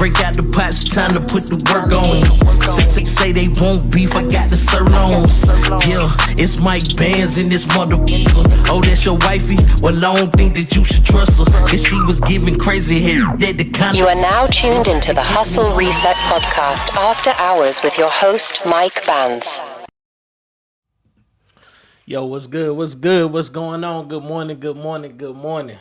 break out the pots, it's time to put the work on. Say they won't beef, I got the sirloins. Yeah, it's Mike Bands in this motherfucker. Oh, that's your wifey? Well, I don't think that you should trust her. If she was giving crazy hair, that the kind. You are now tuned into the Hustle Reset podcast after hours with your host, Mike Bands. Yo, what's good? What's good? What's going on? Good morning, good morning, good morning.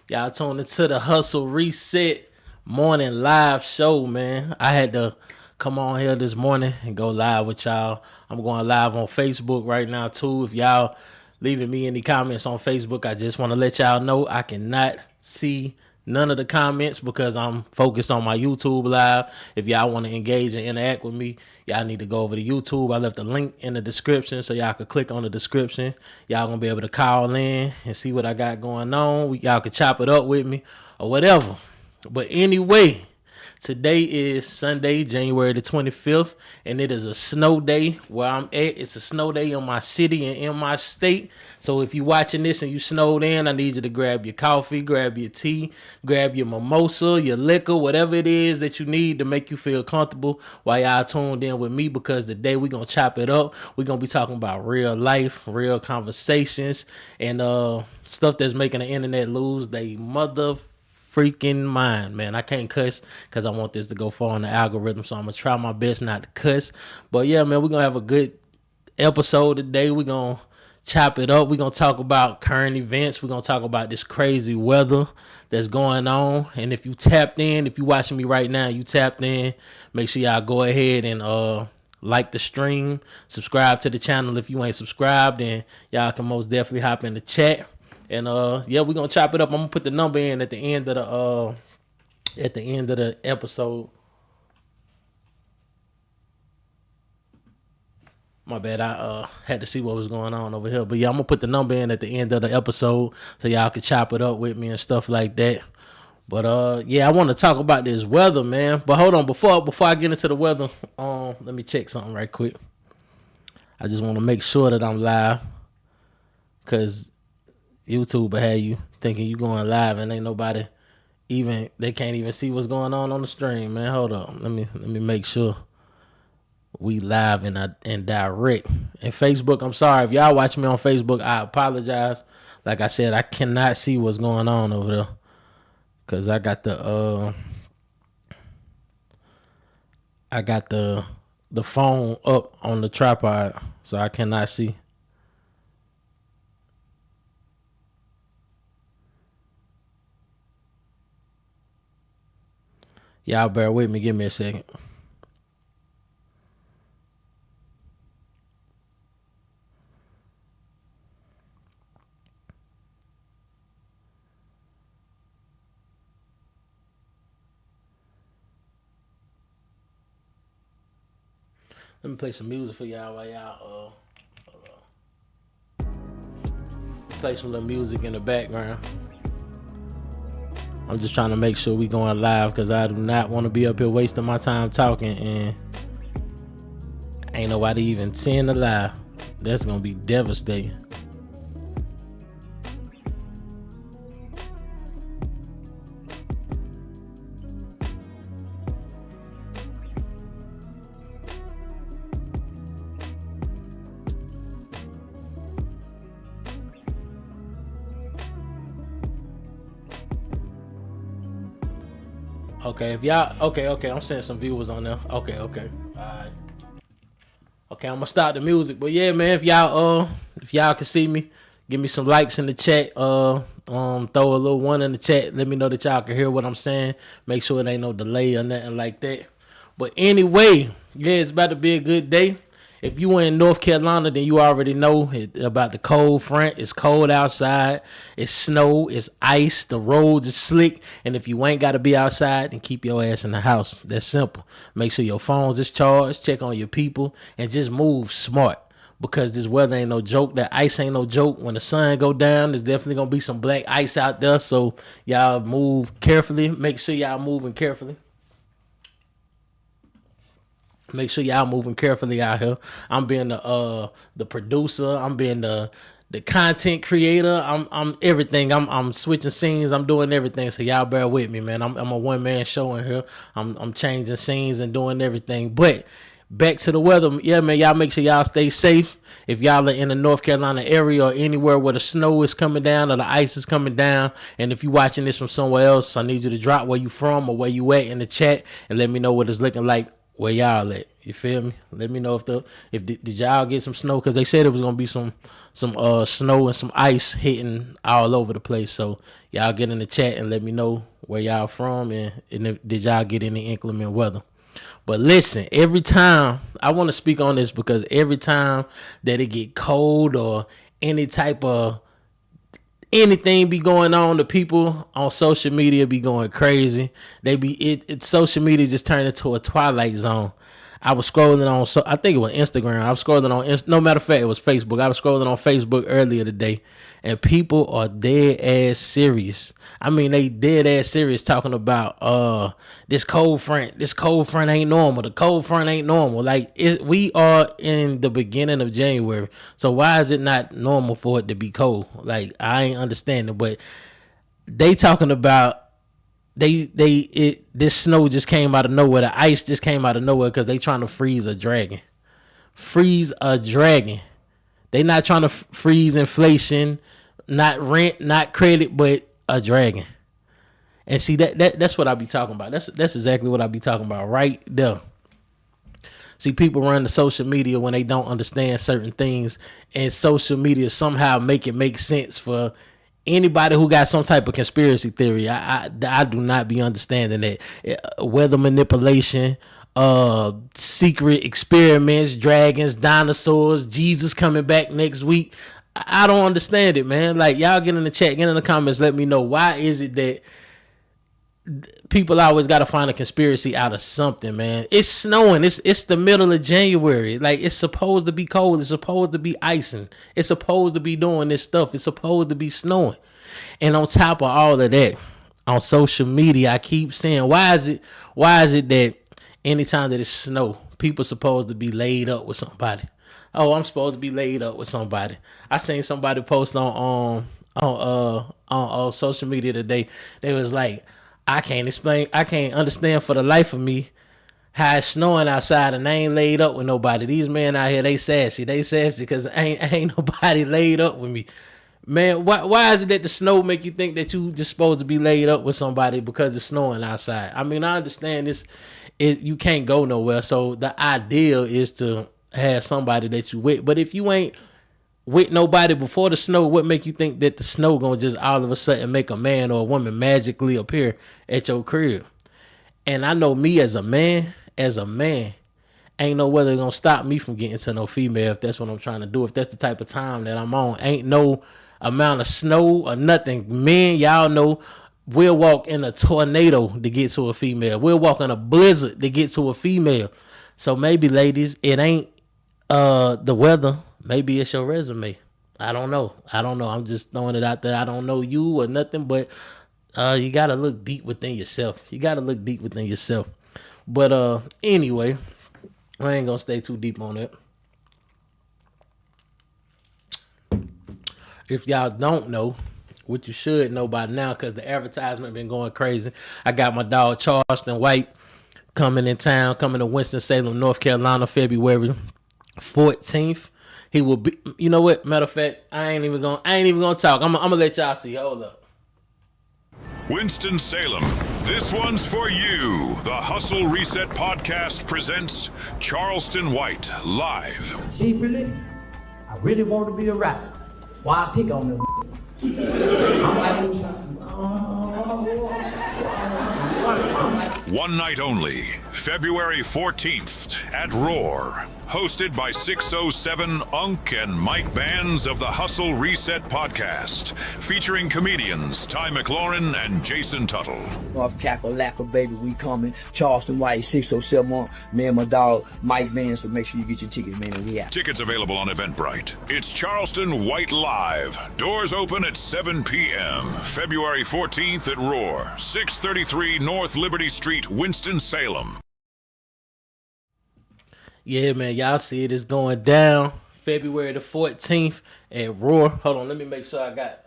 Y'all tuned into the Hustle Reset morning live show, man. I had to come on here this morning and go live with y'all. I'm going live on Facebook right now, too. If y'all leaving me any comments on Facebook, I just want to let y'all know I cannot see none of the comments because I'm focused on my YouTube live. If y'all want to engage and interact with me, y'all need to go over to YouTube. I left a link in the description so y'all can click on the description. Y'all gonna be able to call in and see what I got going on. Y'all can chop it up with me or whatever. But anyway, today is Sunday, January the 25th, and it is a snow day where I'm at. It's a snow day in my city and in my state. So if you're watching this and you snowed in, I need you to grab your coffee, grab your tea, grab your mimosa, your liquor, whatever it is that you need to make you feel comfortable while y'all tuned in with me, because today we're going to chop it up. We're going to be talking about real life, real conversations, and stuff that's making the internet lose they freaking mind, man. I can't cuss because I want this to go far on the algorithm, so I'm gonna try my best not to cuss. But yeah, man, we're gonna have a good episode today. We're gonna chop it up. We're gonna talk about current events. We're gonna talk about this crazy weather that's going on. And if you tapped in, if you watching me right now, you tapped in, make sure y'all go ahead and like the stream, subscribe to the channel. If you ain't subscribed, then y'all can most definitely hop in the chat. And yeah, we're gonna chop it up. I'm gonna put the number in at the end of the episode. My bad, I had to see what was going on over here. But yeah, I'm gonna put the number in at the end of the episode so y'all can chop it up with me and stuff like that. But yeah, I want to talk about this weather, man. But hold on, before I get into the weather, let me check something right quick. I just want to make sure that I'm live, cause YouTube will have you thinking you going live and ain't nobody they can't even see what's going on the stream, man. Hold on. Let me make sure we live and direct. And Facebook, I'm sorry. If y'all watch me on Facebook, I apologize. Like I said, I cannot see what's going on over there because I got the phone up on the tripod, so I cannot see. Y'all bear with me. Give me a second. Let me play some music for y'all while y'all play some little music in the background. I'm just trying to make sure we going live because I do not want to be up here wasting my time talking and ain't nobody even seeing the live. That's going to be devastating. Okay, if y'all, okay, I'm seeing some viewers on there. Okay, all right. Okay, I'm gonna stop the music, but yeah, man, if y'all can see me, give me some likes in the chat. Throw a little one in the chat. Let me know that y'all can hear what I'm saying. Make sure it ain't no delay or nothing like that. But anyway, yeah, it's about to be a good day. If you in North Carolina, then you already know about the cold front. It's cold outside. It's snow. It's ice. The roads are slick. And if you ain't got to be outside, then keep your ass in the house. That's simple. Make sure your phones is charged. Check on your people. And just move smart. Because this weather ain't no joke. That ice ain't no joke. When the sun go down, there's definitely going to be some black ice out there. So y'all move carefully. Make sure y'all moving carefully. Make sure y'all moving carefully out here. I'm being the producer. I'm being the the content creator. I'm everything. I'm switching scenes. I'm doing everything. So y'all bear with me, man. I'm a one man show in here. I'm changing scenes and doing everything. But back to the weather. Yeah, man, y'all make sure y'all stay safe. If y'all are in the North Carolina area or anywhere where the snow is coming down or the ice is coming down, and if you're watching this from somewhere else, I need you to drop where you from or where you at in the chat and let me know what it's looking like where y'all at. You feel me? Let me know if did y'all get some snow, because they said it was gonna be some snow and some ice hitting all over the place. So y'all get in the chat and let me know where y'all from and if, did y'all get any inclement weather. But listen, every time I want to speak on this, because every time that it get cold or any type of anything be going on, the people on social media be going crazy. They be social media just turned into a twilight zone. I was scrolling on, so I think it was Instagram. I was scrolling on, no matter of fact, it was Facebook. I was scrolling on Facebook earlier today, and people are dead ass serious. I mean, they dead ass serious talking about this cold front. This cold front ain't normal. The cold front ain't normal. Like we are in the beginning of January, so why is it not normal for it to be cold? Like I ain't understanding, but they talking about. This snow just came out of nowhere. The ice just came out of nowhere because they trying to freeze a dragon. Freeze a dragon. They not trying to freeze inflation, not rent, not credit, but a dragon. And see that's what I be talking about. That's exactly what I be talking about right there. See, people run to social media when they don't understand certain things, and social media somehow make it make sense for anybody who got some type of conspiracy theory. I do not be understanding that weather manipulation, secret experiments, dragons, dinosaurs, Jesus coming back next week. I don't understand it, man. Like, y'all get in the chat, get in the comments, let me know, why is it that people always got to find a conspiracy out of something, man? It's snowing. It's the middle of January. Like, it's supposed to be cold. It's supposed to be icing. It's supposed to be doing this stuff. It's supposed to be snowing. And on top of all of that, on social media, I keep saying, why is it that anytime that it's snow, people supposed to be laid up with somebody? Oh, I'm supposed to be laid up with somebody. I seen somebody post on social media today. They was like, I can't understand for the life of me how it's snowing outside and they ain't laid up with nobody. These men out here, they sassy because ain't nobody laid up with me. Man, why is it that the snow make you think that you just supposed to be laid up with somebody because it's snowing outside? I mean, I understand you can't go nowhere, so the ideal is to have somebody that you with. But if you ain't with nobody before the snow, what make you think that the snow gonna just all of a sudden make a man or a woman magically appear at your crib? And I know me as a man, ain't no weather gonna stop me from getting to no female if that's what I'm trying to do. If that's the type of time that I'm on, ain't no amount of snow or nothing. Men, y'all know, we'll walk in a tornado to get to a female. We'll walk in a blizzard to get to a female. So maybe, ladies, it ain't the weather. Maybe it's your resume. I don't know. I'm just throwing it out there. I don't know you or nothing, but you got to look deep within yourself. But anyway, I ain't going to stay too deep on it. If y'all don't know, what you should know by now, because the advertisement been going crazy. I got my dog Charleston White coming to Winston-Salem, North Carolina, February 14th. He will be, you know what? Matter of fact, I ain't even gonna talk. I'm gonna let y'all see. Hold up. Winston-Salem, this one's for you. The Hustle Reset Podcast presents Charleston White live. Secretly, I really want to be a rapper. Why I pick on them? One night only, February 14th at Roar. Hosted by 607 Unk and Mike Bands of the Hustle Reset Podcast. Featuring comedians Ty McLaurin and Jason Tuttle. North Kakalaka, baby, we coming. Charleston White, 607 Unk. Me and my dog Mike Bands, so make sure you get your tickets, man, and we out. Tickets available on Eventbrite. It's Charleston White Live. Doors open at 7 p.m. February 14th at Roar. 633 North Liberty Street, Winston-Salem. Yeah, man, y'all see it is going down February the 14th at Roar. Hold on, let me make sure I got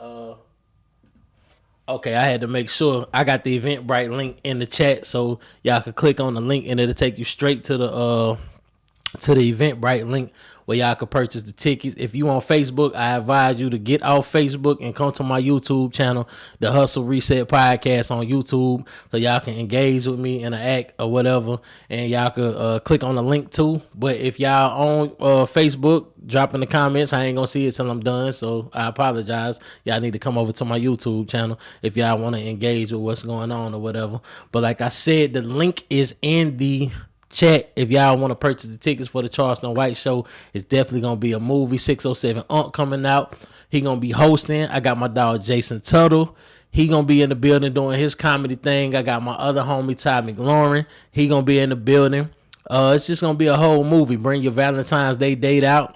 okay, I had to make sure I got the Eventbrite link in the chat, so y'all could click on the link and it'll take you straight to the Eventbrite link where y'all could purchase the tickets. If you on Facebook, I advise you to get off Facebook and come to my YouTube channel, the Hustle Reset Podcast on YouTube, so y'all can engage with me, interact or whatever, and y'all could click on the link too. But if y'all on Facebook, drop in the comments. I ain't gonna see it till I'm done, so I apologize. Y'all need to come over to my YouTube channel if y'all want to engage with what's going on or whatever. But like I said, the link is in the chat if y'all want to purchase the tickets for the Charleston White Show. It's definitely gonna be a movie. 607 Unc coming out. He gonna be hosting. I got my dog Jason Tuttle. He gonna be in the building doing his comedy thing. I got my other homie Ty McLaurin. He gonna be in the building. It's just gonna be a whole movie. Bring your Valentine's Day date out.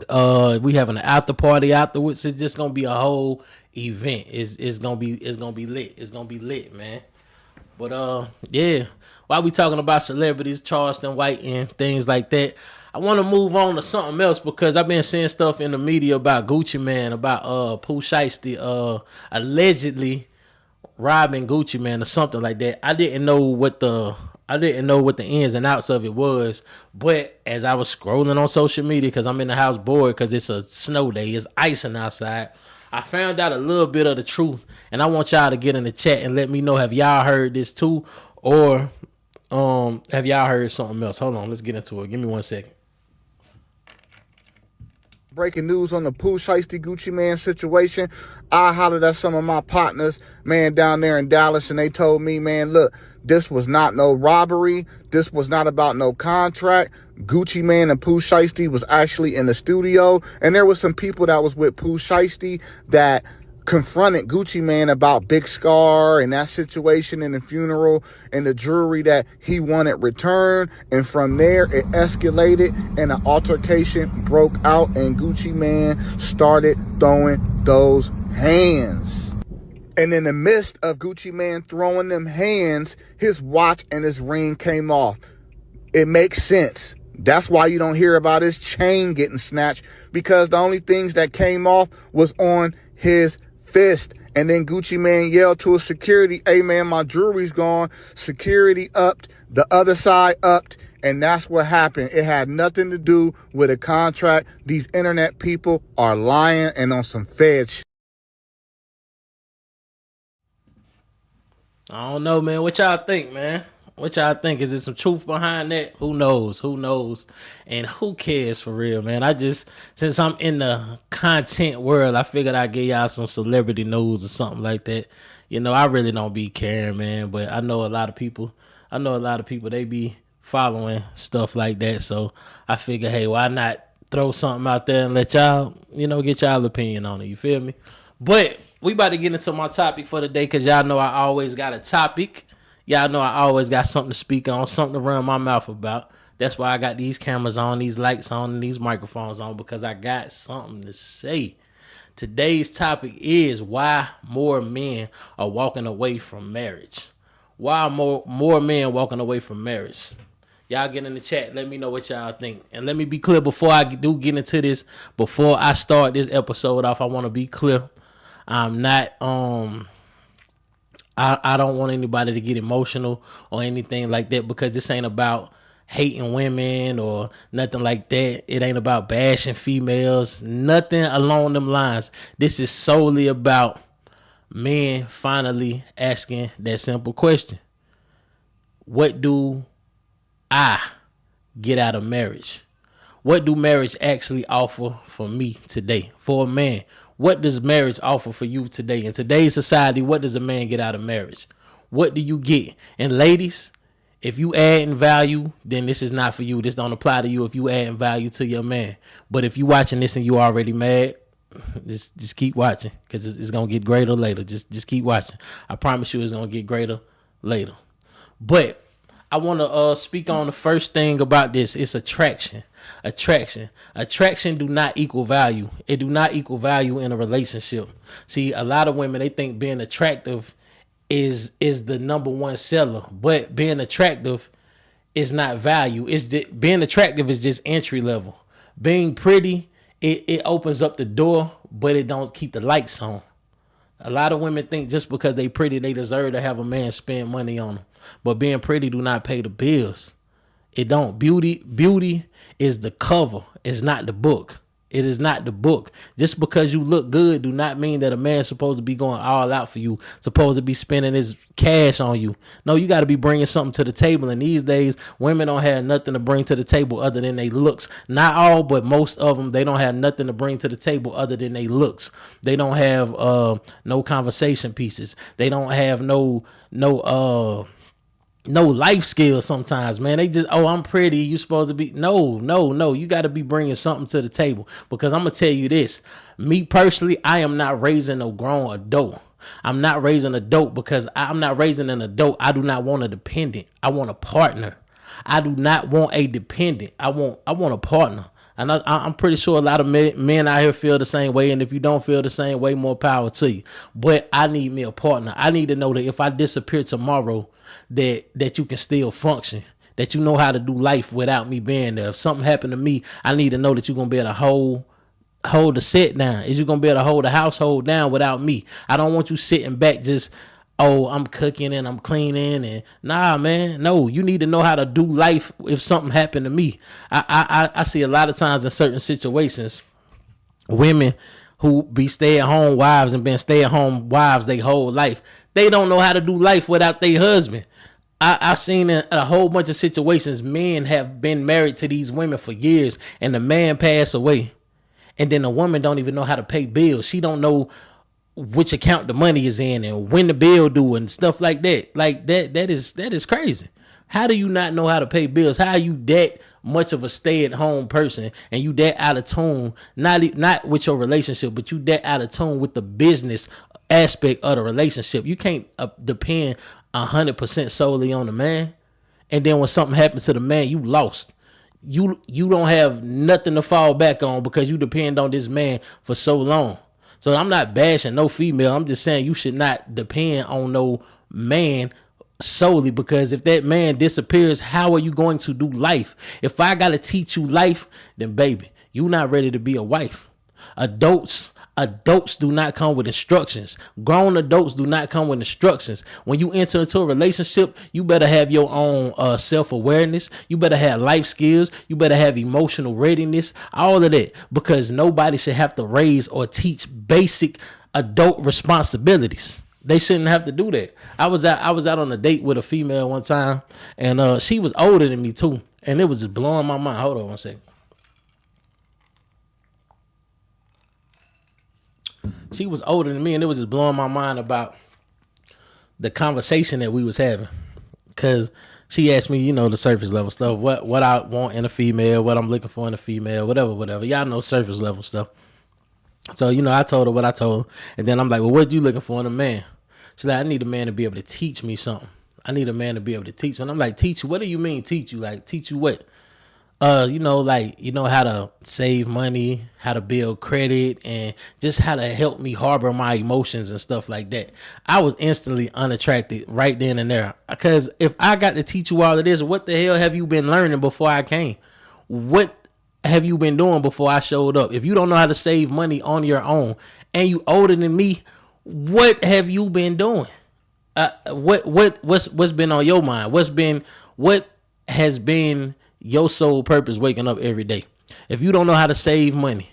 We having an after party afterwards. It's just gonna be a whole event. It's gonna be lit. It's gonna be lit, man. But yeah, while we talking about celebrities, Charleston White and things like that, I want to move on to something else because I've been seeing stuff in the media about Gucci Mane, about Pooh Shiesty allegedly robbing Gucci Mane or something like that. I didn't know what the ins and outs of it was, but as I was scrolling on social media, because I'm in the house bored because it's a snow day, it's icing outside, I found out a little bit of the truth, and I want y'all to get in the chat and let me know, have y'all heard this too, or have y'all heard something else? Hold on, let's get into it. Give me 1 second. Breaking news on the Pooh Shiesty Gucci Mane situation. I hollered at some of my partners, man, down there in Dallas, and they told me, man, look, this was not no robbery. This was not about no contract. Gucci Mane and Pooh Shiesty was actually in the studio, and there was some people that was with Pooh Shiesty that confronted Gucci Mane about Big Scar and that situation in the funeral and the jewelry that he wanted returned. And from there, it escalated and an altercation broke out and Gucci Mane started throwing those hands. And in the midst of Gucci Mane throwing them hands, his watch and his ring came off. It makes sense. That's why you don't hear about his chain getting snatched, because the only things that came off was on his fist. And then Gucci Mane yelled to his security, hey man, my jewelry's gone. Security upped, the other side upped, and that's what happened. It had nothing to do with a contract. These internet people are lying and on some fed shit. I don't know, man. What y'all think, man? What y'all think? Is there some truth behind that? Who knows? Who knows? And who cares for real, man? Since I'm in the content world, I figured I'd give y'all some celebrity news or something like that. You know, I really don't be caring, man, but I know a lot of people, they be following stuff like that. So I figure, hey, why not throw something out there and let y'all, get y'all opinion on it. You feel me? But we about to get into my topic for the day, because y'all know I always got a topic. Y'all know I always got something to speak on, something to run my mouth about. That's why I got these cameras on, these lights on, and these microphones on, because I got something to say. Today's topic is why more men are walking away from marriage. Why more men walking away from marriage? Y'all get in the chat. Let me know what y'all think. And let me be clear before I do get into this, before I start this episode off, I want to be clear. I'm not, I don't want anybody to get emotional or anything like that, because this ain't about hating women or nothing like that. It ain't about bashing females, nothing along them lines. This is solely about men finally asking that simple question. What do I get out of marriage? What do marriage actually offer for me today? For a man, what does marriage offer for you today? In today's society, what does a man get out of marriage? What do you get? And ladies, if you add in value, then this is not for you. This don't apply to you if you add in value to your man. But if you watching this and you already mad, just keep watching, because it's going to get greater later. Just keep watching. I promise you it's going to get greater later. But I want to speak on the first thing about this. It's attraction. Attraction do not equal value. It do not equal value in a relationship. See, a lot of women, they think being attractive is the number one seller, but being attractive is not value. Being attractive is just entry level. Being pretty, it opens up the door, but it don't keep the lights on. A lot of women think just because they pretty, they deserve to have a man spend money on them. But being pretty do not pay the bills. It don't. Beauty is the cover. It's not the book. It is not the book. Just because you look good do not mean that a man's supposed to be going all out for you, supposed to be spending his cash on you. No, you got to be bringing something to the table. And these days, women don't have nothing to bring to the table other than their looks. Not all, but most of them, they don't have nothing to bring to the table other than their looks. They don't have no conversation pieces. They don't have no life skills sometimes, man. They just, I'm pretty, you supposed to be. No. You got to be bringing something to the table. Because I'm going to tell you this. Me personally, I am not raising no grown adult. I'm not raising an adult because I'm not raising an adult. I do not want a dependent. I want a partner. I do not want a dependent. I want a partner. And I'm pretty sure a lot of men out here feel the same way. And if you don't feel the same way, more power to you. But I need me a partner. I need to know that if I disappear tomorrow, that you can still function, that you know how to do life without me being there. If something happened to me, I need to know that you're going to be able to hold the set down. Is you going to be able to hold the household down without me? I don't want you sitting back just, I'm cooking and I'm cleaning and nah, man. No, you need to know how to do life if something happened to me. I see a lot of times in certain situations, women who be stay-at-home wives and been stay-at-home wives their whole life, they don't know how to do life without their husband. I've seen in a whole bunch of situations, men have been married to these women for years and the man passed away. And then the woman don't even know how to pay bills. She don't know which account the money is in and when the bill due and stuff like that. Like that is crazy. How do you not know how to pay bills? How are you that much of a stay-at-home person and you that out of tune, not with your relationship, but you that out of tune with the business aspect of the relationship? You can't depend 100% solely on the man. And then when something happens to the man, you lost. You don't have nothing to fall back on because you depend on this man for so long. So I'm not bashing no female. I'm just saying you should not depend on no man solely, because if that man disappears, how are you going to do life? If I got to teach you life, then baby, you not ready to be a wife. Adults do not come with instructions. Grown adults do not come with instructions. When you enter into a relationship, you better have your own self-awareness. You better have life skills. You better have emotional readiness, all of that, because nobody should have to raise or teach basic adult responsibilities. They shouldn't have to do that. I was out on a date with a female one time, and she was older than me too, and it was just blowing my mind. Hold on one second. She was older than me, and it was just blowing my mind about the conversation that we was having. Cause she asked me, the surface level stuff, what I want in a female, what I'm looking for in a female, whatever. Y'all know surface level stuff. So, I told her what I told her, and then I'm like, well, what you looking for in a man? She's like, I need a man to be able to teach me something. I need a man to be able to teach me. And I'm like, teach you? What do you mean teach you? Like, teach you what? How to save money, how to build credit, and just how to help me harbor my emotions and stuff like that. I was instantly unattracted right then and there. Because if I got to teach you all of this, what the hell have you been learning before I came? What have you been doing before I showed up? If you don't know how to save money on your own and you older than me, what have you been doing? What's been on your mind? What has been your sole purpose waking up every day? If you don't know how to save money,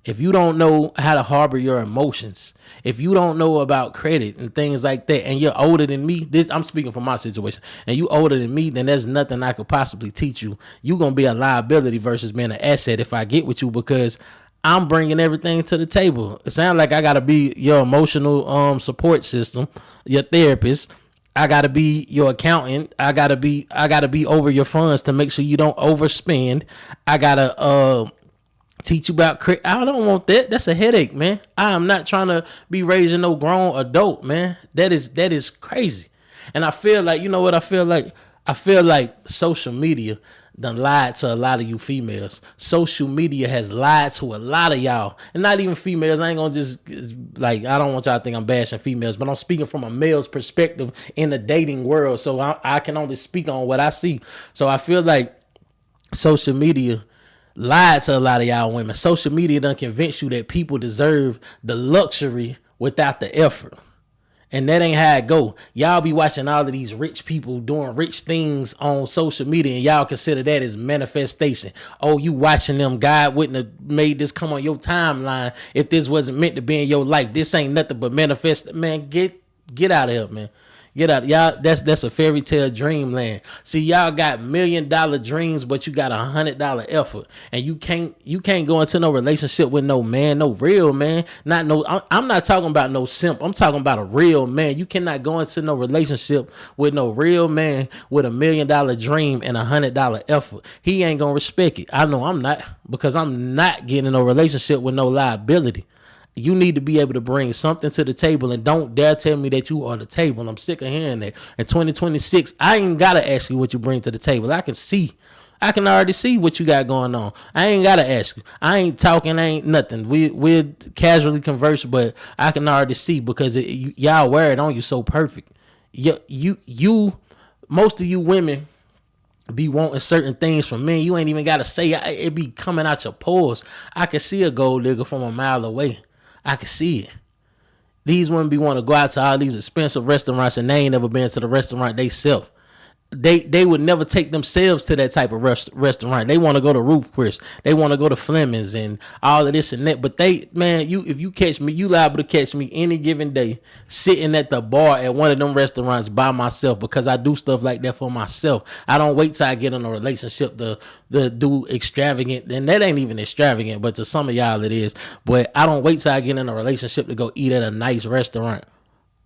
if you don't know how to harbor your emotions, if you don't know about credit and things like that, and you're older than me, I'm speaking from my situation, and you older than me, then there's nothing I could possibly teach you. You're going to be a liability versus being an asset if I get with you, because I'm bringing everything to the table. It sounds like I got to be your emotional support system, your therapist. I gotta be your accountant. I gotta be over your funds to make sure you don't overspend. I gotta teach you about credit. I don't want that. That's a headache, man. I am not trying to be raising no grown adult, man. That is crazy. And I feel like, what I feel like? I feel like social media done lied to a lot of you females. Social media has lied to a lot of y'all, and not even females. I ain't gonna just I don't want y'all to think I'm bashing females, but I'm speaking from a male's perspective in the dating world. So I can only speak on what I see. So I feel like social media lied to a lot of y'all women. Social media done convince you that people deserve the luxury without the effort. And that ain't how it go. Y'all be watching all of these rich people doing rich things on social media, and y'all consider that as manifestation. Oh, you watching them. God wouldn't have made this come on your timeline if this wasn't meant to be in your life. This ain't nothing but manifest. Man, get out of here, man. Get out, y'all. That's a fairy tale dreamland. See, y'all got $1 million dreams, but you got $100 effort, and you can't go into no relationship with no man, no real man. I'm not talking about no simp. I'm talking about a real man. You cannot go into no relationship with no real man with $1 million dream and $100 effort. He ain't gonna respect it. I know I'm not, because I'm not getting in a relationship with no liability. You need to be able to bring something to the table, and don't dare tell me that you are the table. I'm sick of hearing that. In 2026, I ain't got to ask you what you bring to the table. I can already see what you got going on. I ain't got to ask you. I ain't talking, I ain't nothing. We're casually converse, but I can already see, because y'all wear it on you so perfect. You most of you women be wanting certain things from men. You ain't even got to say it. It be coming out your pores. I can see a gold digger from a mile away. I can see it. These women be want to go out to all these expensive restaurants, and they ain't never been to the restaurant they self. They would never take themselves to that type of restaurant. They want to go to Ruth Chris. They want to go to Fleming's and all of this and that. But if you catch me, you liable to catch me any given day sitting at the bar at one of them restaurants by myself, because I do stuff like that for myself. I don't wait till I get in a relationship to do extravagant. And that ain't even extravagant, but to some of y'all it is. But I don't wait till I get in a relationship to go eat at a nice restaurant.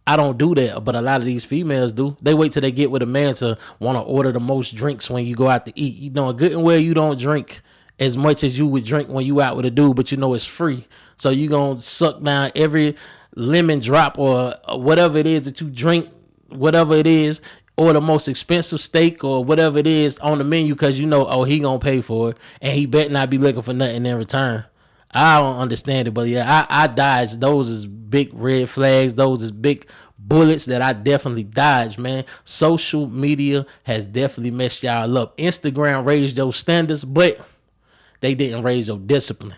I don't do that, but a lot of these females do. They wait till they get with a man to want to order the most drinks when you go out to eat. You know good and well you don't drink as much as you would drink when you out with a dude, but you know it's free. So you gonna suck down every lemon drop or whatever it is that you drink, whatever it is, or the most expensive steak or whatever it is on the menu, because you know, he gonna pay for it, and he better not be looking for nothing in return. I don't understand it, but yeah, I dodge. Those is big red flags. Those is big bullets that I definitely dodge, man. Social media has definitely messed y'all up. Instagram raised your standards, but they didn't raise your discipline.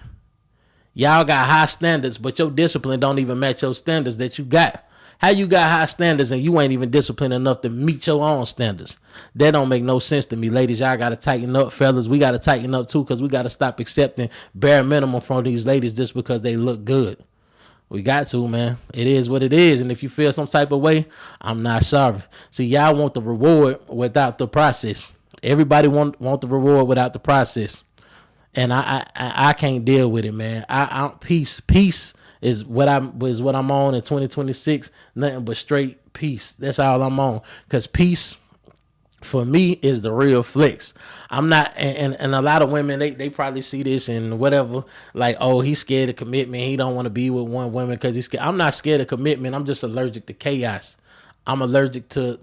Y'all got high standards, but your discipline don't even match your standards that you got. How you got high standards and you ain't even disciplined enough to meet your own standards? That don't make no sense to me. Ladies, y'all got to tighten up. Fellas, we got to tighten up too, because we got to stop accepting bare minimum from these ladies just because they look good. We got to, man. It is what it is. And if you feel some type of way, I'm not sorry. See, y'all want the reward without the process. Everybody want the reward without the process. And I can't deal with it, man. Peace is what I'm on in 2026. Nothing but straight peace. That's all I'm on. Because peace for me is the real flex. I'm not, and a lot of women, they probably see this and whatever, like, oh, he's scared of commitment. He don't want to be with one woman because he's scared. I'm not scared of commitment. I'm just allergic to chaos. I'm allergic to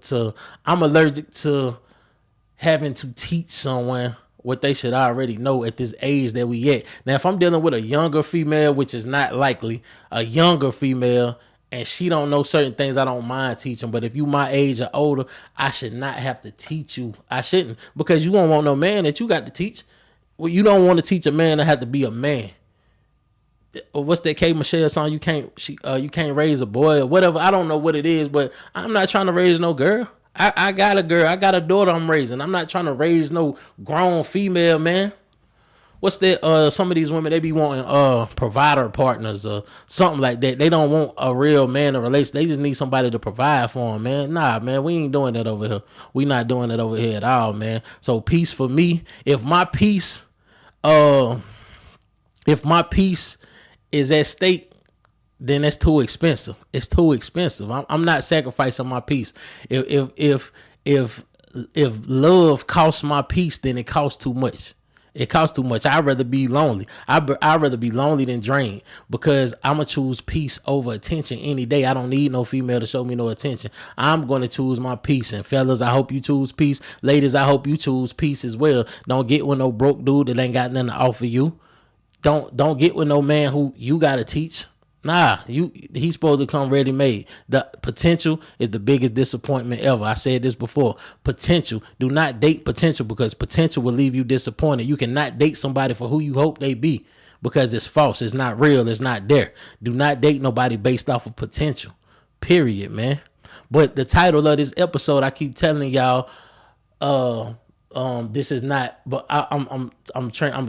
having to teach someone what they should already know at this age that we at. Now, if I'm dealing with a younger female, which is not likely, a younger female, and she don't know certain things, I don't mind teaching. But if you my age or older, I should not have to teach you. I shouldn't, because you won't want no man that you got to teach. Well, you don't want to teach a man to have to be a man. What's that K Michelle song? You can't raise a boy or whatever. I don't know what it is, but I'm not trying to raise no girl. I got a girl. I got a daughter I'm raising. I'm not trying to raise no grown female, man. What's that? Some of these women, they be wanting provider partners or something like that. They don't want a real man to relate. They just need somebody to provide for them, man. Nah, man, we ain't doing that over here. We not doing it over here at all, man. So peace for me. If my peace is at stake, then that's too expensive. It's too expensive. I'm not sacrificing my peace. If love costs my peace, then it costs too much. It costs too much. I'd rather be lonely. I'd rather be lonely than drained, because I'm going to choose peace over attention any day. I don't need no female to show me no attention. I'm going to choose my peace. And fellas, I hope you choose peace. Ladies, I hope you choose peace as well. Don't get with no broke dude that ain't got nothing to offer you. Don't get with no man who you got to teach. Nah, he's supposed to come ready made. The potential is the biggest disappointment ever. I said this before. Potential. Do not date potential, because potential will leave you disappointed. You cannot date somebody for who you hope they be, because it's false. It's not real. It's not there. Do not date nobody based off of potential. Period, man. But the title of this episode, I keep telling y'all, this is not, but I'm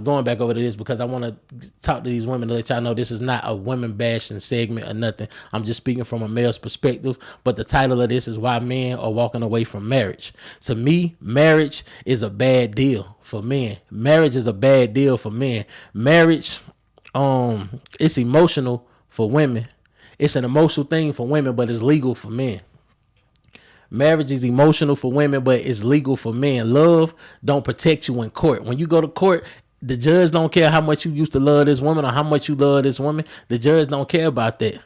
going back over to this because I want to talk to these women to let y'all know this is not a women bashing segment or nothing. I'm just speaking from a male's perspective. But the title of this is why men are walking away from marriage. To me, marriage is a bad deal for men. Marriage is a bad deal for men. Marriage, it's emotional for women. It's an emotional thing for women, but it's legal for men. Marriage is emotional for women, but it's legal for men. Love don't protect you in court. When you go to court, the judge don't care how much you used to love this woman or how much you love this woman. The judge don't care about that.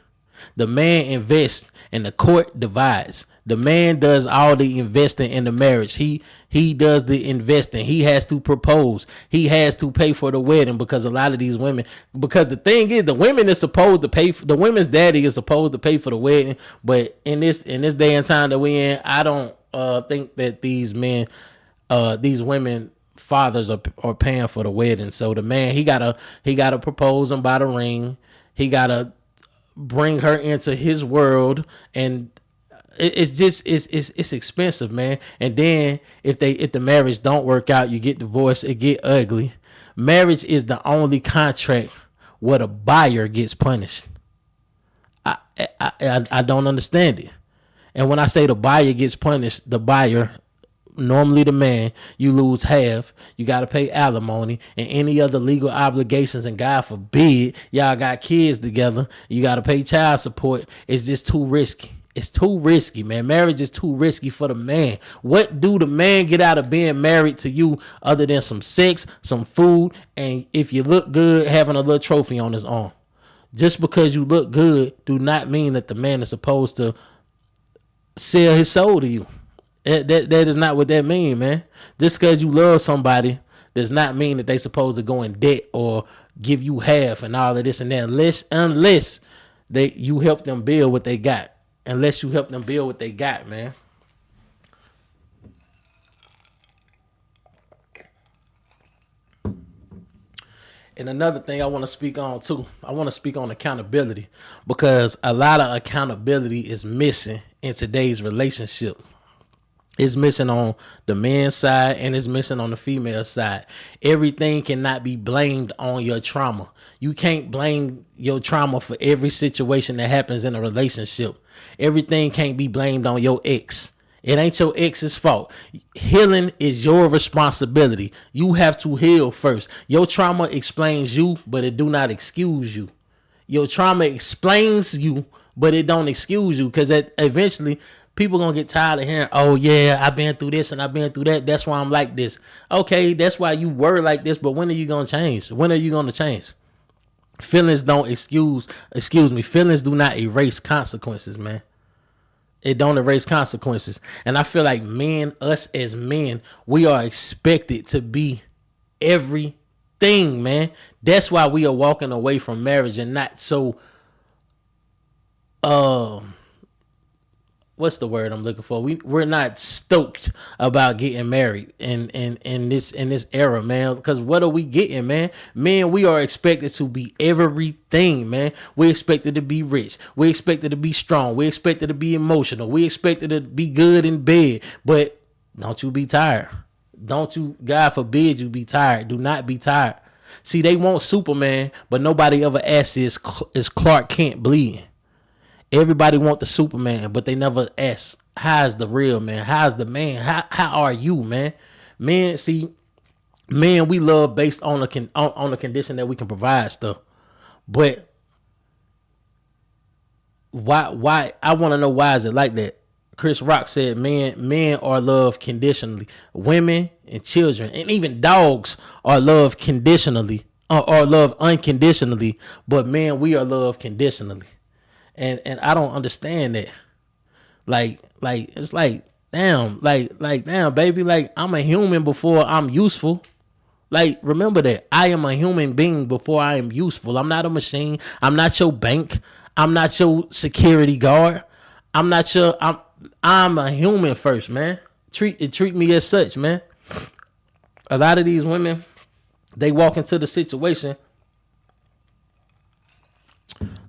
The man invests and the court divides. The man does all the investing in the marriage. He does the investing. He has to propose. He has to pay for the wedding, because a lot of these women, because the thing is, the women is supposed to pay for, the women's daddy is supposed to pay for the wedding. But in this day and time that we in, I don't think that these women fathers are paying for the wedding. So the man, he gotta propose and buy the ring. He gotta bring her into his world, and it's expensive, man. And then if the marriage don't work out, you get divorced, it get ugly. Marriage is the only contract where the buyer gets punished. I don't understand it. And when I say the buyer gets punished, the buyer, normally the man, you lose half. You got to pay alimony and any other legal obligations. And God forbid y'all got kids together, you got to pay child support. It's just too risky. It's too risky, man. Marriage is too risky for the man. What do the man get out of being married to you other than some sex, some food, and if you look good, having a little trophy on his arm? Just because you look good do not mean that the man is supposed to sell his soul to you. That is not what that means, man. Just because you love somebody does not mean that they supposed to go in debt or give you half and all of this and that, unless you help them build what they got. Unless you help them build what they got, man. And another thing I want to speak on too, I want to speak on accountability, because a lot of accountability is missing in today's relationship. It's missing on the man's side and it's missing on the female side. Everything cannot be blamed on your trauma. You can't blame your trauma for every situation that happens in a relationship. Everything can't be blamed on your ex. It ain't your ex's fault. Healing is your responsibility. You have to heal first. Your trauma explains you, but it do not excuse you. Your trauma explains you, but it don't excuse you, because eventually people gonna get tired of hearing, oh yeah, I've been through this and I've been through that. That's why I'm like this. Okay, that's why you were like this, but when are you gonna change? When are you gonna change? Feelings don't feelings do not erase consequences, man. It don't erase consequences. And I feel like us as men, we are expected to be everything, man. That's why we are walking away from marriage and not so, what's the word I'm looking for? We're not stoked about getting married in this era, man. Because what are we getting, man? Men, we are expected to be everything, man. We expected to be rich. We expected to be strong. We expected to be emotional. We expected to be good in bed. But don't you be tired. Don't you, God forbid you be tired. Do not be tired. See, they want Superman, but nobody ever asks is Clark Kent bleeding? Everybody want the Superman, but they never ask, how's the real man? How's the man? How are you, man? Men, we love based on the condition that we can provide stuff. But why? I want to know, why is it like that? Chris Rock said men are loved conditionally. Women and children and even dogs are loved conditionally or loved unconditionally. But men, we are loved conditionally. And I don't understand that. Like it's like, damn, damn, baby, like I'm a human before I'm useful. Like, remember that. I am a human being before I am useful. I'm not a machine. I'm not your bank. I'm not your security guard. I'm not your. I'm a human first, man. Treat me as such, man. A lot of these women, they walk into the situation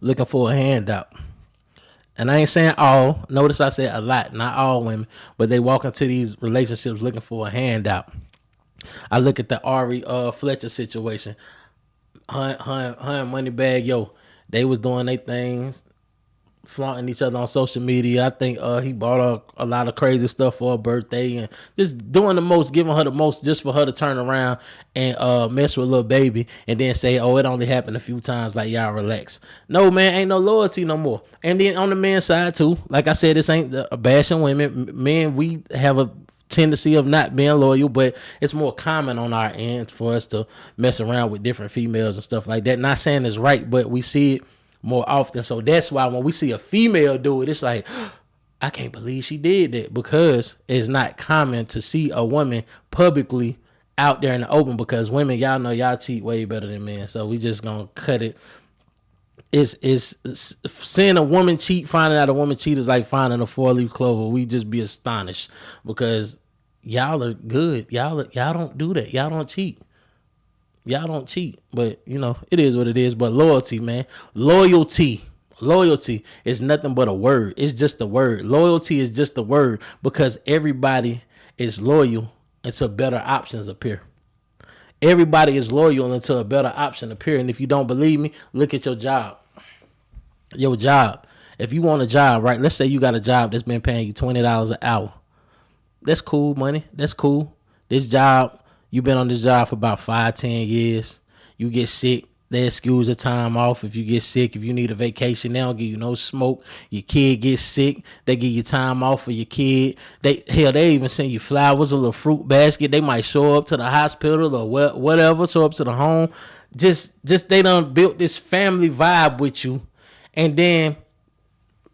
looking for a handout. And I ain't saying all. Notice I said a lot, not all women, but they walk into these relationships looking for a handout. I look at the Ari Fletcher situation. Her and Moneybag Yo, they was doing their things, flaunting each other on social media. I think he bought her a lot of crazy stuff for her birthday and just doing the most, giving her the most just for her to turn around and mess with little baby and then say, oh, it only happened a few times, like, y'all relax. No, man, ain't no loyalty no more. And then on the men's side too, like I said, this ain't bashing women. Men, we have a tendency of not being loyal, but it's more common on our end for us to mess around with different females and stuff like that. Not saying it's right, but we see it more often. So that's why when we see a female do it, it's like, I can't believe she did that, because it's not common to see a woman publicly out there in the open, because women, y'all know y'all cheat way better than men. So we just gonna cut it. It's seeing a woman cheat, finding out a woman cheat is like finding a 4-leaf clover. We just be astonished because y'all are good. Y'all don't do that. Y'all don't cheat. Y'all don't cheat, but you know, it is what it is. But loyalty, man, loyalty is nothing but a word. It's just a word. Loyalty is just a word, because everybody is loyal until better options appear. Everybody is loyal until a better option appear. And if you don't believe me, look at your job. Your job. If you want a job, right? Let's say you got a job that's been paying you $20 an hour. That's cool money. That's cool. This job, you've been on this job for about 5-10 years. You get sick, they excuse the time off. If you get sick, if you need a vacation, they don't give you no smoke. Your kid gets sick, they give you time off for your kid. They even send you flowers, a little fruit basket. They might show up to the hospital or whatever, show up to the home. Just they done built this family vibe with you. And then,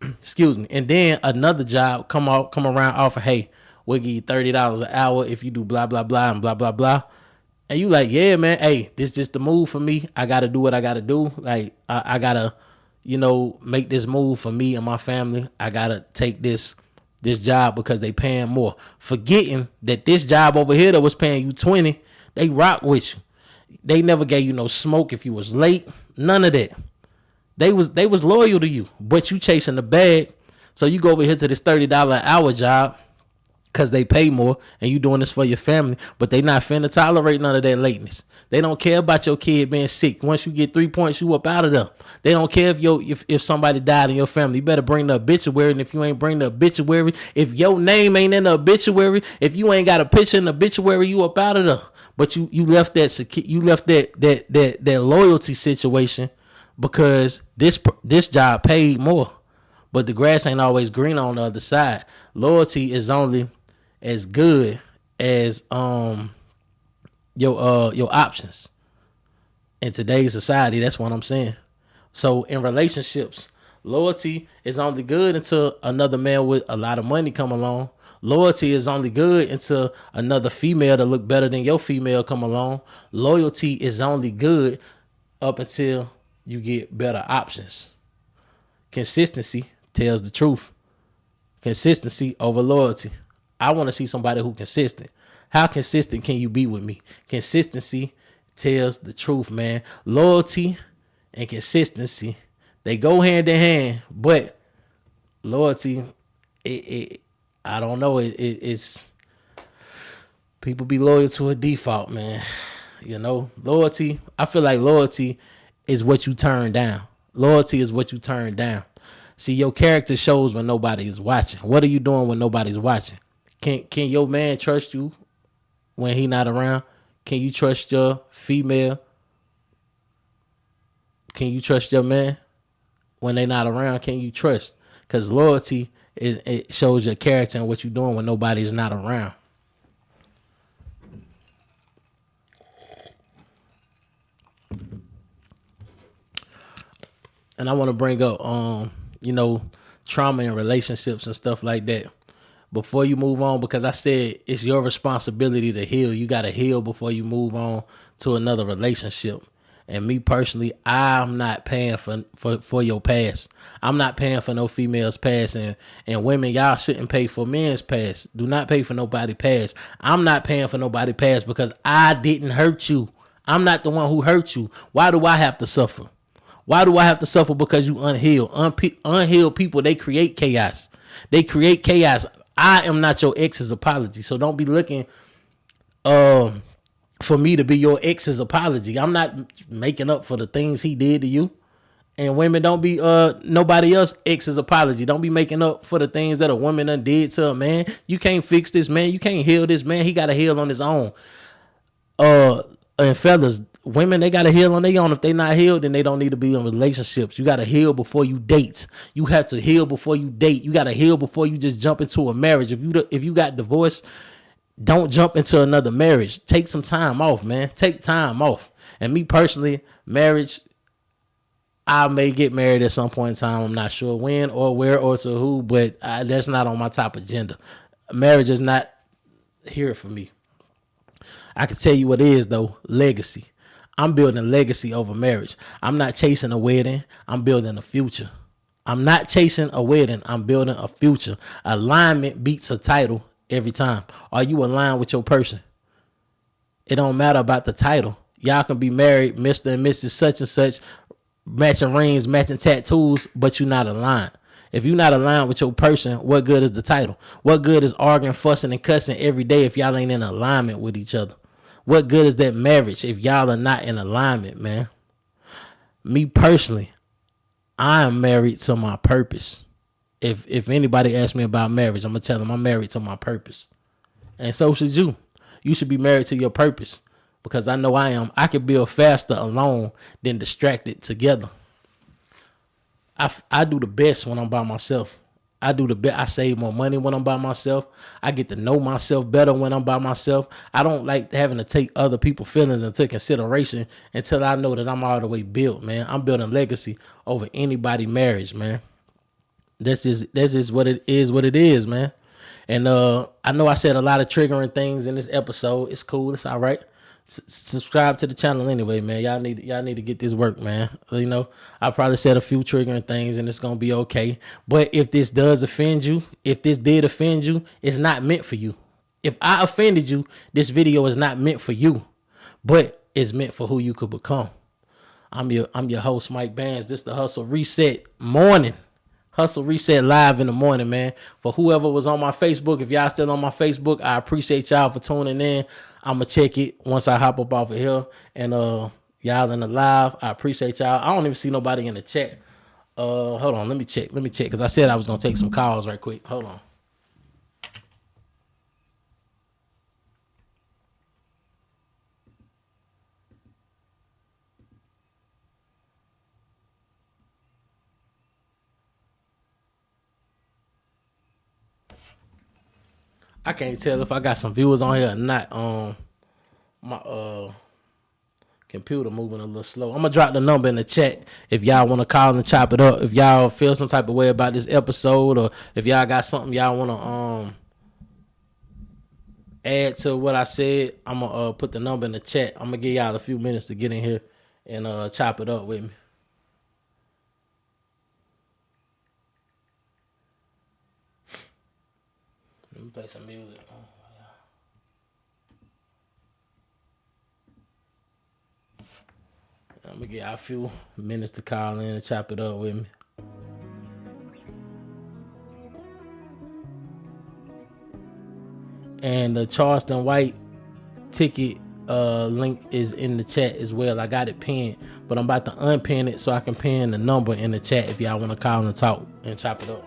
and then another job come around, offer, hey, we'll give you $30 an hour if you do blah, blah, blah, and blah, blah, blah. And you like, yeah, man, hey, this just the move for me. I got to do what I got to do. Like, I got to, make this move for me and my family. I got to take this job because they paying more. Forgetting that this job over here that was paying you 20, they rock with you. They never gave you no smoke if you was late. None of that. They was loyal to you, but you chasing the bag. So you go over here to this $30 an hour job because they pay more and you doing this for your family, but they not finna tolerate none of that lateness. They don't care about your kid being sick. Once you get 3 points, you up out of there. They don't care if somebody died in your family. You better bring the obituary, and if you ain't bring the obituary, if your name ain't in the obituary, if you ain't got a picture in the obituary, you up out of there. But you left that loyalty situation because this job paid more, but the grass ain't always green on the other side. Loyalty is only as good as your options in today's society. That's what I'm saying. So in relationships, loyalty is only good until another man with a lot of money come along. Loyalty is only good until another female that look better than your female come along. Loyalty is only good up until you get better options. Consistency tells the truth. Consistency over loyalty. I want to see somebody who consistent. How consistent can you be with me? Consistency tells the truth, man. Loyalty and consistency, they go hand in hand, but loyalty, I don't know. It's people be loyal to a default, man. Loyalty. I feel like loyalty is what you turn down. Loyalty is what you turn down. See, your character shows when nobody is watching. What are you doing when nobody's watching? Can your man trust you when he not around? Can you trust your female? Can you trust your man when they not around? Can you trust? Because loyalty it shows your character and what you're doing when nobody's not around. And I want to bring up, trauma in relationships and stuff like that before you move on, because I said it's your responsibility to heal. You got to heal before you move on to another relationship. And me personally, I'm not paying for your past. I'm not paying for no female's past. And women, y'all shouldn't pay for men's past. Do not pay for nobody past. I'm not paying for nobody past because I didn't hurt you. I'm not the one who hurt you. Why do I have to suffer? Why do I have to suffer because you unhealed? Unhealed people, they create chaos. They create chaos. I am not your ex's apology. So don't be looking for me to be your ex's apology. I'm not making up for the things he did to you. And women, don't be nobody else ex's apology. Don't be making up for the things that a woman done did to a man. You can't fix this man. You can't heal this man. He got to heal on his own. And fellas, women, they got to heal on their own. If they not healed, then they don't need to be in relationships. You got to heal before you date. You have to heal before you date. You got to heal before you just jump into a marriage. If you got divorced, don't jump into another marriage. Take some time off, man. Take time off. And me personally, marriage, I may get married at some point in time. I'm not sure when or where or to who, but that's not on my top agenda. Marriage is not here for me. I can tell you what is, though, legacy. I'm building legacy over marriage. I'm not chasing a wedding. I'm building a future. I'm not chasing a wedding. I'm building a future. Alignment beats a title every time. Are you aligned with your person? It don't matter about the title. Y'all can be married, Mr. and Mrs. such and such, matching rings, matching tattoos, but you're not aligned. If you're not aligned with your person, what good is the title? What good is arguing, fussing, and cussing every day if y'all ain't in alignment with each other? What good is that marriage if y'all are not in alignment, man? Me personally, I am married to my purpose. If anybody asks me about marriage, I'm going to tell them I'm married to my purpose. And so should you. You should be married to your purpose because I know I am. I can build faster alone than distracted together. I do the best when I'm by myself. I do the best. I save more money when I'm by myself. I get to know myself better when I'm by myself. I don't like having to take other people's feelings into consideration until I know that I'm all the way built, man. I'm building legacy over anybody's marriage, man. That's just what it is, man. And I know I said a lot of triggering things in this episode. It's cool. It's all right. Subscribe to the channel anyway, man. Y'all need to get this work, man. You know, I probably said a few triggering things and it's gonna be okay. But if this does offend you, if this did offend you, it's not meant for you. If I offended you, this video is not meant for you, but it's meant for who you could become. I'm your host, Mike Bands. This the Hustle Reset morning. Hustle Reset live in the morning, man. For whoever was on my Facebook, if y'all still on my Facebook, I appreciate y'all for tuning in. I'm going to check it once I hop up off of here. And y'all in the live, I appreciate y'all. I don't even see nobody in the chat. Hold on, let me check. Because I said I was going to take some calls right quick. Hold on. I can't tell if I got some viewers on here or not. My computer moving a little slow. I'm gonna drop the number in the chat if y'all want to call and chop it up. If y'all feel some type of way about this episode, or if y'all got something y'all want to add to what I said, I'm gonna put the number in the chat. I'm gonna give y'all a few minutes to get in here and chop it up with me. Let me play some music. I'm gonna get a few minutes to call in and chop it up with me. And the Charleston White ticket link is in the chat as well. I got it pinned, but I'm about to unpin it so I can pin the number in the chat if y'all want to call and talk and chop it up.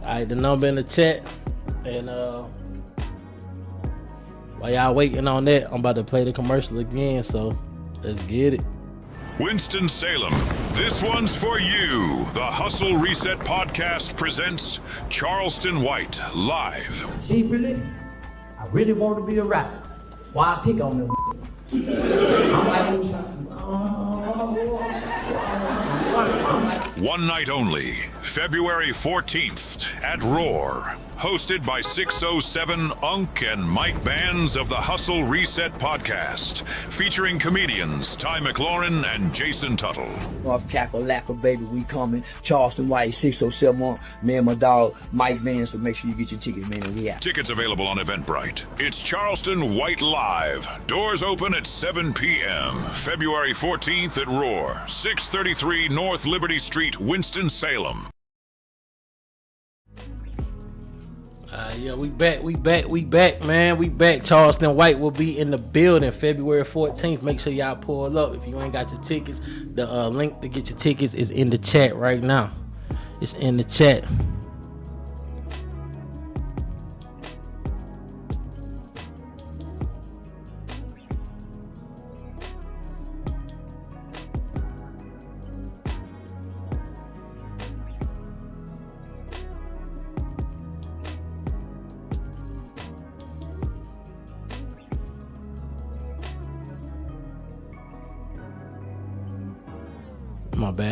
Alright, the number in the chat. And while y'all waiting on that, I'm about to play the commercial again, so let's get it. Winston-Salem, this one's for you. The Hustle Reset Podcast presents Charleston White live. Secretly, I really want to be a rapper. Why I pick on them? I'm like, One night only, February 14th at Roar. Hosted by 607 Unk and Mike Bands of the Hustle Reset Podcast. Featuring comedians Ty McLaurin and Jason Tuttle. Off Cackle baby, we coming. Charleston White, 607 Monk. Me and my dog, Mike Van. So make sure you get your ticket, man, and we out. Tickets available on Eventbrite. It's Charleston White Live. Doors open at 7 p.m. February 14th at Roar. 633 North Liberty Street, Winston-Salem. Yeah, we back, man. We back. Charleston White will be in the building February 14th. Make sure y'all pull up. If you ain't got your tickets, the link to get your tickets is in the chat right now. It's in the chat.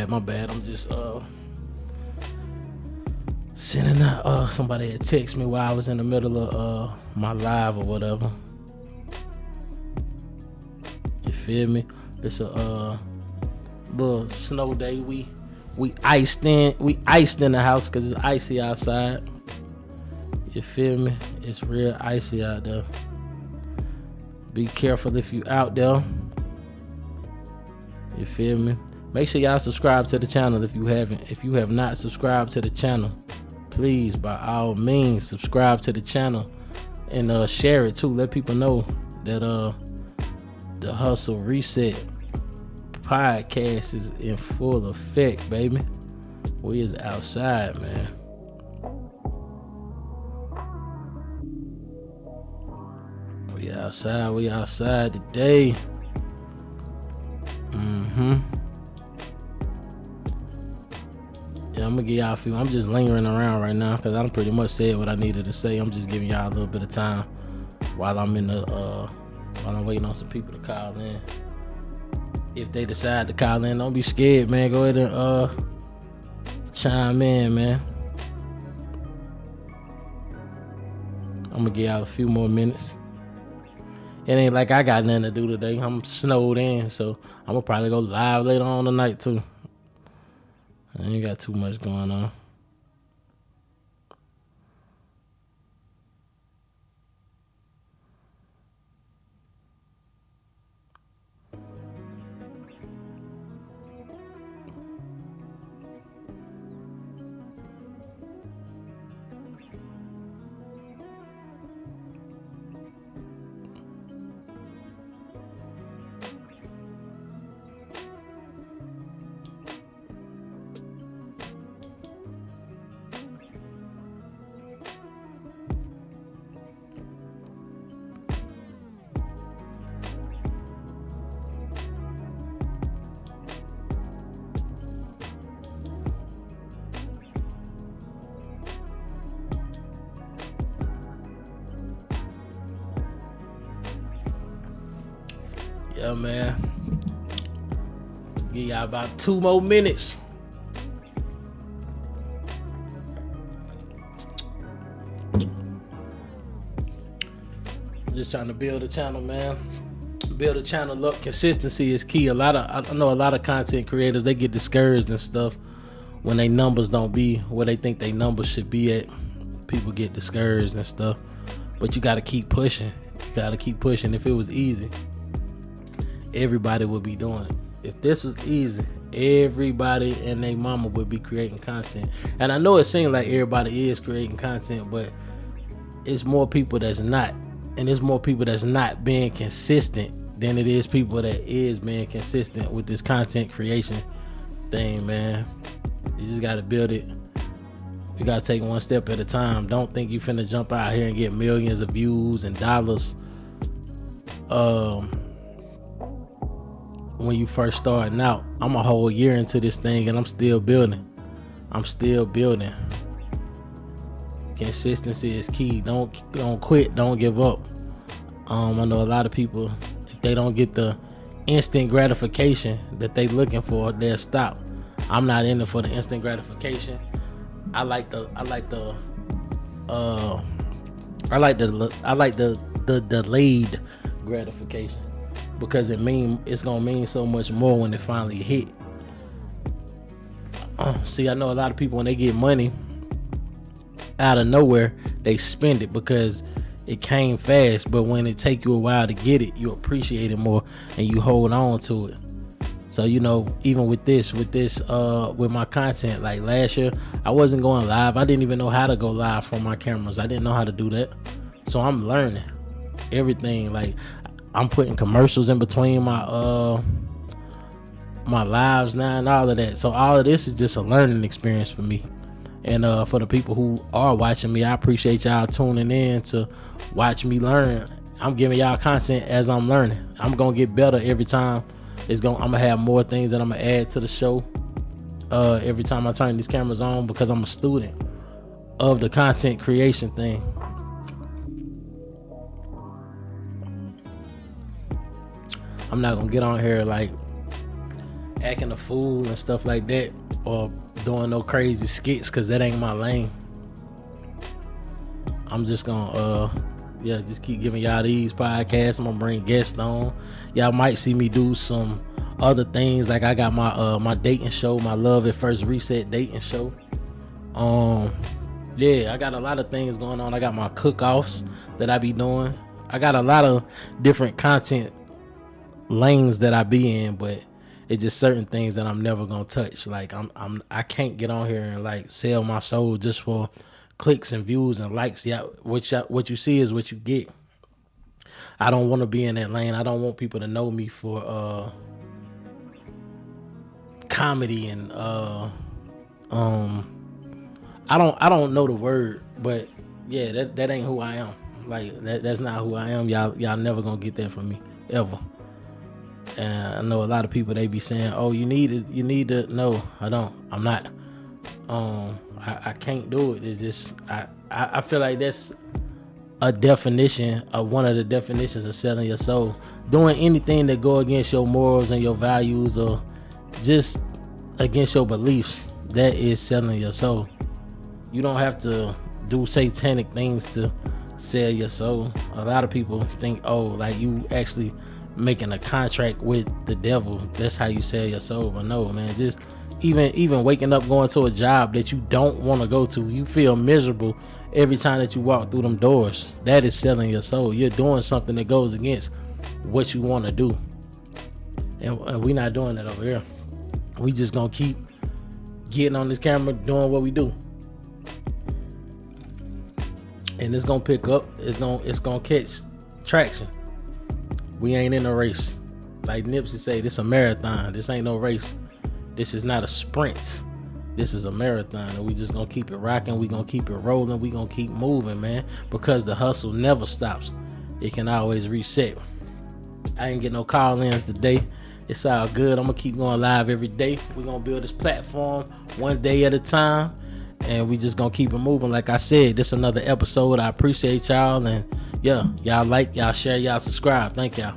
My bad. I'm just sending out somebody had text me while I was in the middle of my live or whatever. You feel me? It's a little snow day. We iced in the house because it's icy outside. You feel me? It's real icy out there. Be careful if you out there. You feel me? Make sure y'all subscribe to the channel if you haven't. If you have not subscribed to the channel, please, by all means, subscribe to the channel and share it too. Let people know that the Hustle Reset podcast is in full effect, baby. We is outside, man. We outside today. Yeah, I'm gonna give y'all a few. I'm just lingering around right now because I done pretty much said what I needed to say. I'm just giving y'all a little bit of time while I'm while I'm waiting on some people to call in. If they decide to call in, don't be scared, man. Go ahead and chime in, man. I'm gonna give y'all a few more minutes. It ain't like I got nothing to do today. I'm snowed in, so I'm gonna probably go live later on tonight too. I ain't got too much going on. Yeah, man. Give y'all about 2 more minutes. I'm just trying to build a channel, man. Build a channel up. Consistency is key. I know a lot of content creators, they get discouraged and stuff when they numbers don't be where they think they numbers should be at. People get discouraged and stuff. But you gotta keep pushing. You gotta keep pushing. If it was easy, everybody would be doing it. If this was easy, everybody and their mama would be creating content. And I know it seems like everybody is creating content, but it's more people that's not. And it's more people that's not being consistent than it is people that is being consistent with this content creation thing, man. You just gotta build it. You gotta take one step at a time. Don't think you finna jump out here and get millions of views and dollars when you first starting out. I'm a whole year into this thing and I'm still building. Consistency is key. Don't quit. Don't give up. I know a lot of people, if they don't get the instant gratification that they looking for, they'll stop. I'm not in it for the instant gratification. I like the delayed gratification, because it's gonna mean so much more when it finally hit. See, I know a lot of people, when they get money out of nowhere, they spend it because it came fast. But when it take you a while to get it, you appreciate it more and you hold on to it. So, you know, even with my content, like last year, I wasn't going live. I didn't even know how to go live from my cameras. I didn't know how to do that. So I'm learning everything. Like, I'm putting commercials in between my lives now and all of that. So all of this is just a learning experience for me. And for the people who are watching me, I appreciate y'all tuning in to watch me learn. I'm giving y'all content as I'm learning. I'm gonna get better every time. I'm gonna have more things that I'm gonna add to the show every time I turn these cameras on, because I'm a student of the content creation thing. I'm not gonna get on here like acting a fool and stuff like that, or doing no crazy skits, because that ain't my lane. I'm just gonna just keep giving y'all these podcasts. I'm gonna bring guests on. Y'all might see me do some other things, like I got my dating show, my Love at First Reset dating show. I got a lot of things going on. I got my cook-offs that I be doing. I got a lot of different content lanes that I be in, but it's just certain things that I'm never gonna touch. Like I can't get on here and like sell my soul just for clicks and views and likes. Yeah, what you see is what you get. I don't want to be in that lane. I don't want people to know me for comedy and I don't know the word, but yeah, that ain't who I am. Like that's not who I am. Y'all never gonna get that from me ever. And I know a lot of people, they be saying, "Oh, you need to." No, I don't. I'm not. I can't do it. It's just I feel like that's a definition of one of the definitions of selling your soul. Doing anything that go against your morals and your values, or just against your beliefs, that is selling your soul. You don't have to do satanic things to sell your soul. A lot of people think, oh, like you actually making a contract with the devil, that's how you sell your soul. But no, man, just even waking up, going to a job that you don't want to go to, you feel miserable every time that you walk through them doors, that is selling your soul. You're doing something that goes against what you want to do, and we're not doing that over here. We just gonna keep getting on this camera, doing what we do, and it's gonna pick up. It's gonna catch traction. We ain't in a race. Like Nipsey say, this a marathon. This ain't no race. This is not a sprint. This is a marathon, and we just gonna keep it rocking. We gonna keep it rolling. We gonna keep moving, man, because the hustle never stops. It can always reset. I ain't get no call-ins today. It's all good. I'm gonna keep going live every day. We're gonna build this platform one day at a time, and we just gonna keep it moving. Like I said, this another episode. I appreciate y'all, and yeah, y'all like, y'all share, y'all subscribe. Thank y'all.